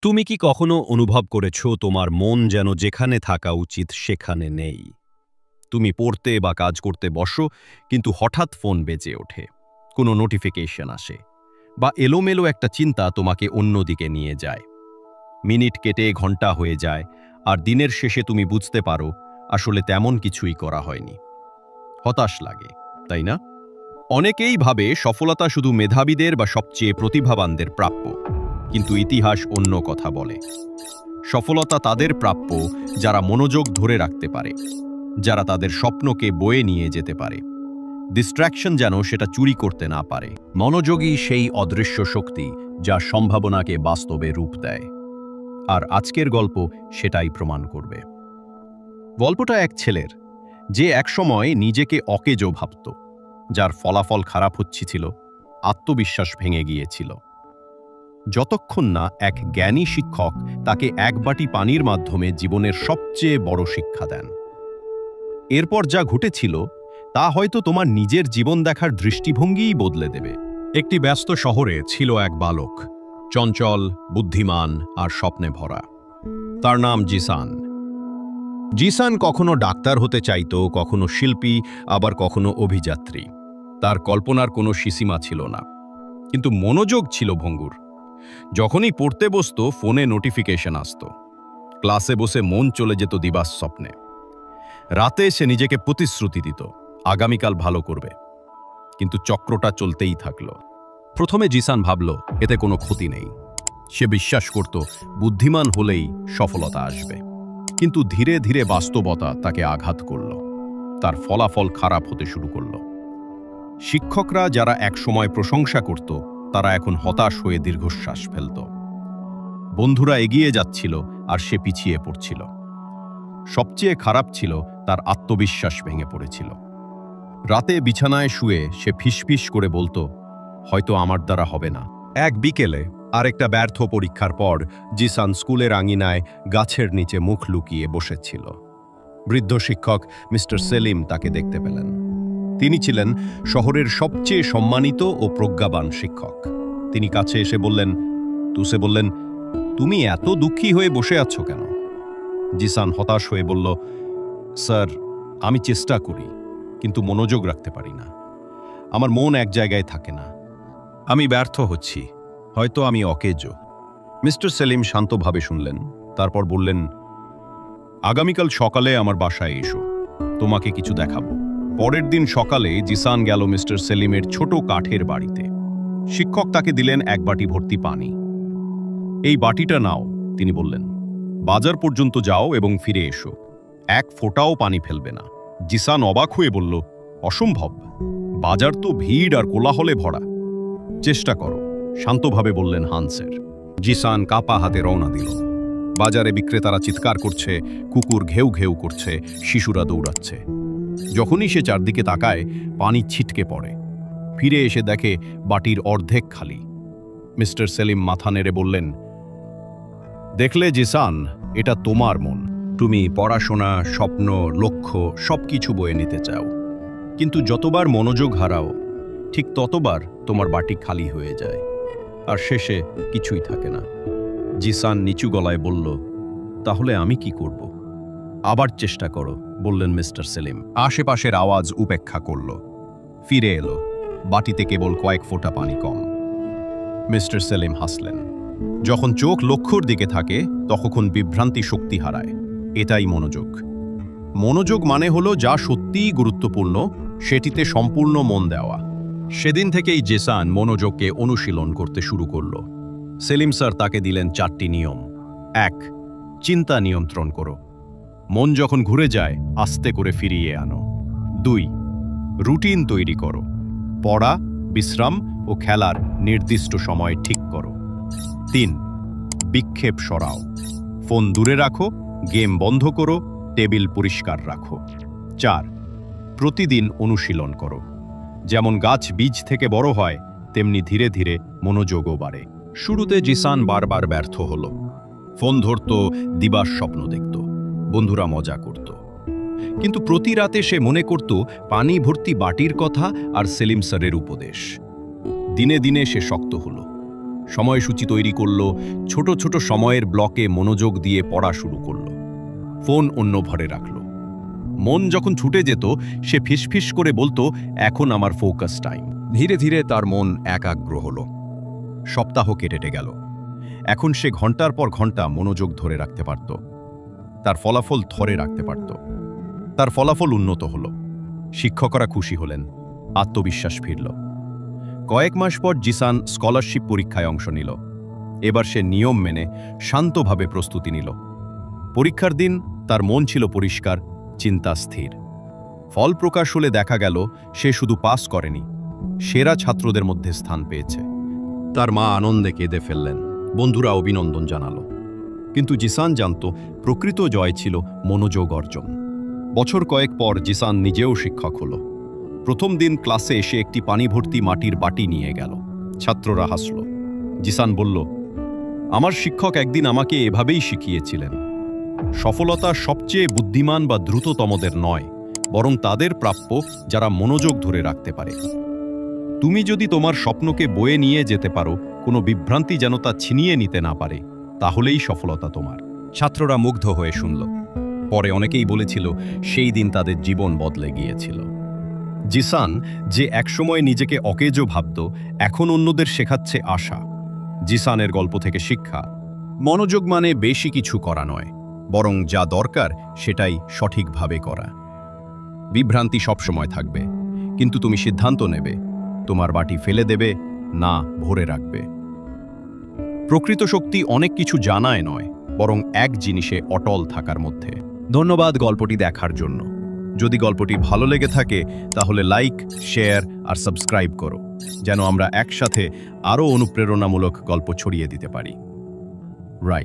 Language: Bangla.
তুমি কি কখনো অনুভব করেছো তোমার মন যেন যেখানে থাকা উচিত সেখানে নেই? তুমি পড়তে বা কাজ করতে বসো, কিন্তু হঠাৎ ফোন বেজে ওঠে, কোনো নোটিফিকেশন আসে, বা এলোমেলো একটা চিন্তা তোমাকে অন্যদিকে নিয়ে যায়। মিনিট কেটে ঘন্টা হয়ে যায়, আর দিনের শেষে তুমি বুঝতে পারো আসলে তেমন কিছুই করা হয়নি। হতাশ লাগে, তাই না? অনেকেই ভাবে সফলতা শুধু মেধাবীদের বা সবচেয়ে প্রতিভাবানদের প্রাপ্য, কিন্তু ইতিহাস অন্য কথা বলে। সফলতা তাদের প্রাপ্য যারা মনোযোগ ধরে রাখতে পারে, যারা তাদের স্বপ্নকে বয়ে নিয়ে যেতে পারে, ডিস্ট্র্যাকশন যেন সেটা চুরি করতে না পারে। মনোযোগই সেই অদৃশ্য শক্তি যা সম্ভাবনাকে বাস্তবে রূপ দেয়। আর আজকের গল্প সেটাই প্রমাণ করবে। গল্পটা এক ছেলের, যে একসময় নিজেকে অকেজো ভাবত, যার ফলাফল খারাপ হচ্ছিল, আত্মবিশ্বাস ভেঙে গিয়েছিল, যতক্ষণ না এক জ্ঞানী শিক্ষক তাকে এক বাটি পানির মাধ্যমে জীবনের সবচেয়ে বড় শিক্ষা দেন। এরপর যা ঘটেছিল তা হয়তো তোমার নিজের জীবন দেখার দৃষ্টিভঙ্গিই বদলে দেবে। একটি ব্যস্ত শহরে ছিল এক বালক, চঞ্চল, বুদ্ধিমান আর স্বপ্নে ভরা। তার নাম জিসান। জিসান কখনো ডাক্তার হতে চাইত, কখনো শিল্পী, আবার কখনো অভিযাত্রী। তার কল্পনার কোনো সীমা ছিল না, কিন্তু মনোযোগ ছিল ভঙ্গুর। যখনই পড়তে বসতো, ফোনে নোটিফিকেশন আসতো। ক্লাসে বসে মন চলে যেত দিবাস স্বপ্নে। রাতে সে নিজেকে প্রতিশ্রুতি দিত, আগামীকাল ভালো করবে। কিন্তু চক্রটা চলতেই থাকলো। প্রথমে জিসান ভাবল এতে কোনো ক্ষতি নেই। সে বিশ্বাস করত বুদ্ধিমান হলেই সফলতা আসবে। কিন্তু ধীরে ধীরে বাস্তবতা তাকে আঘাত করল। তার ফলাফল খারাপ হতে শুরু করল। শিক্ষকরা যারা একসময় প্রশংসা করত, তারা এখন হতাশ হয়ে দীর্ঘশ্বাস ফেলত। বন্ধুরা এগিয়ে যাচ্ছিল আর সে পিছিয়ে পড়ছিল। সবচেয়ে খারাপ ছিল, তার আত্মবিশ্বাস ভেঙে পড়েছিল। রাতে বিছানায় শুয়ে সে ফিসফিস করে বলতো, হয়তো আমার দ্বারা হবে না। এক বিকেলে আরেকটা ব্যর্থ পরীক্ষার পর জিসান স্কুলের আঙিনায় গাছের নিচে মুখ লুকিয়ে বসেছিল। বৃদ্ধ শিক্ষক মিস্টার সেলিম তাকে দেখতে পেলেন। তিনি ছিলেন শহরের সবচেয়ে সম্মানিত ও প্রজ্ঞাবান শিক্ষক। তিনি কাছে এসে বললেন, তুমি এত দুঃখী হয়ে বসে আছো কেন? জিসান হতাশ হয়ে বলল, স্যার, আমি চেষ্টা করি, কিন্তু মনোযোগ রাখতে পারি না। আমার মন এক জায়গায় থাকে না। আমি ব্যর্থ হচ্ছি, হয়তো আমি অকেজো। মিস্টার সেলিম শান্তভাবে শুনলেন, তারপর বললেন, আগামীকাল সকালে আমার বাসায় এসো, তোমাকে কিছু দেখাবো। পরের দিন সকালে জিসান গেল মিস্টার সেলিমের ছোট কাঠের বাড়িতে। শিক্ষক তাকে দিলেন এক বাটি ভর্তি পানি। এই বাটিটা নাও, তিনি বললেন। বাজার পর্যন্ত যাও এবং ফিরে এসো। এক ফোঁটাও পানি ফেলবে না। জিসান অবাক হয়ে বলল, অসম্ভব, বাজার তো ভিড় আর কোলাহলে ভরা। চেষ্টা করো, শান্তভাবে বললেন হানসের। জিসান কাপা হাতে রওনা দিল। বাজারে বিক্রেতারা চিৎকার করছে, কুকুর ঘেউ ঘেউ করছে, শিশুরা দৌড়াচ্ছে। যখনই সে চারদিকে তাকায়, পানি ছিটকে পড়ে। ফিরে এসে দেখে বাটির অর্ধেক খালি। মিস্টার সেলিম মাথা নেড়ে বললেন, দেখলে জিসান, এটা তোমার মন। তুমি পড়াশোনা, স্বপ্ন, লক্ষ্য সবকিছু বয়ে নিতে চাও, কিন্তু যতবার মনোযোগ হারাও, ঠিক ততবার তোমার বাটি খালি হয়ে যায়, আর শেষে কিছুই থাকে না। জিসান নিচু গলায় বলল, তাহলে আমি কি করব? আবার চেষ্টা করো, বললেন মিস্টার সেলিম। আশেপাশের আওয়াজ উপেক্ষা করল। ফিরে এলো, বাটিতে কেবল কয়েক ফোঁটা পানি কম। মিস্টার সেলিম হাসলেন। যখন চোখ লক্ষ্যর দিকে থাকে, তখন বিভ্রান্তি শক্তি হারায়। এটাই মনোযোগ। মনোযোগ মানে হলো যা সত্যিই গুরুত্বপূর্ণ সেটিতে সম্পূর্ণ মন দেওয়া। সেদিন থেকেই জিসান মনোযোগকে অনুশীলন করতে শুরু করল। সেলিম স্যার তাকে দিলেন 4টি নিয়ম। 1. চিন্তা নিয়ন্ত্রণ করো। মন যখন ঘুরে যায়, আস্তে করে ফিরিয়ে আনো। 2. রুটিন তৈরি করো। পড়া, বিশ্রাম ও খেলার নির্দিষ্ট সময় ঠিক করো। 3. বিক্ষেপ সরাও। ফোন দূরে রাখো, গেম বন্ধ করো, টেবিল পরিষ্কার রাখো। 4. প্রতিদিন অনুশীলন করো। যেমন গাছ বীজ থেকে বড় হয়, তেমনি ধীরে ধীরে মনোযোগও বাড়ে। শুরুতে জিসান বারবার ব্যর্থ হল। ফোন ধরত, দিবাস স্বপ্ন দেখত, বন্ধুরা মজা করত। কিন্তু প্রতি রাতে সে মনে করত পানি ভর্তি বাটির কথা আর সেলিম স্যারের উপদেশ। দিনে দিনে সে শক্ত হল। সময়সূচি তৈরি করলো, ছোট ছোট সময়ের ব্লকে মনোযোগ দিয়ে পড়া শুরু করলো। ফোন অন্য ঘরে রাখলো। মন যখন ছুটে যেত, সে ফিসফিস করে বলতো, এখন আমার ফোকাস টাইম। ধীরে ধীরে তার মন একাগ্র হলো। সপ্তাহ কেটে গেল। এখন সে ঘন্টার পর ঘন্টা মনোযোগ ধরে রাখতে পারত। তার ফলাফল ধরে রাখতে পারত। তার ফলাফল উন্নত হলো। শিক্ষকরা খুশি হলেন, আত্মবিশ্বাস ফিরল। কয়েক মাস পর জিসান স্কলারশিপ পরীক্ষায় অংশ নিল। এবার সে নিয়ম মেনে শান্তভাবে প্রস্তুতি নিল। পরীক্ষার দিন তার মন ছিল পরিষ্কার, চিন্তা স্থির। ফল প্রকাশ হলে দেখা গেল সে শুধু পাস করেনি, সেরা ছাত্রদের মধ্যে স্থান পেয়েছে। তার মা আনন্দে কেঁদে ফেললেন, বন্ধুরা অভিনন্দন জানালো। কিন্তু জিসান জানত প্রকৃত জয় ছিল মনোযোগ অর্জন। বছর কয়েক পর জিসান নিজেও শিক্ষক হলো। প্রথম দিন ক্লাসে এসে একটি পানি ভর্তি মাটির বাটি নিয়ে গেল। ছাত্ররা হাসল। জিসান বলল, আমার শিক্ষক একদিন আমাকে এভাবেই শিখিয়েছিলেন, সফলতা সবচেয়ে বুদ্ধিমান বা দ্রুততমদের নয়, বরং তাদের প্রাপ্য যারা মনোযোগ ধরে রাখতে পারে। তুমি যদি তোমার স্বপ্নকে বয়ে নিয়ে যেতে পারো, কোনো বিভ্রান্তি যেন তা ছিনিয়ে নিতে না পারে, তাহলেই সফলতা তোমার। ছাত্ররা মুগ্ধ হয়ে শুনল। পরে অনেকেই বলেছিল সেই দিন তাদের জীবন বদলে গিয়েছিল। জিসান, যে একসময় নিজেকে অকেজো ভাবত, এখন অন্যদের শেখাচ্ছে আশা। জিসানের গল্প থেকে শিক্ষা, মনোযোগ মানে বেশি কিছু করা নয়, বরং যা দরকার সেটাই সঠিকভাবে করা। বিভ্রান্তি সবসময় থাকবে, কিন্তু তুমি সিদ্ধান্ত নেবে তোমার বাটি ফেলে দেবে না ভরে রাখবে। প্রকৃত শক্তি অনেক কিছু জানায় নয়, বরং এক জিনিসে অটল থাকার মধ্যে। ধন্যবাদ গল্পটি দেখার জন্য। যদি গল্পটি ভালো লেগে থাকে তাহলে লাইক, শেয়ার আর সাবস্ক্রাইব করো, যেন আমরা একসাথে আরও অনুপ্রেরণামূলক গল্প ছড়িয়ে দিতে পারি। রাই।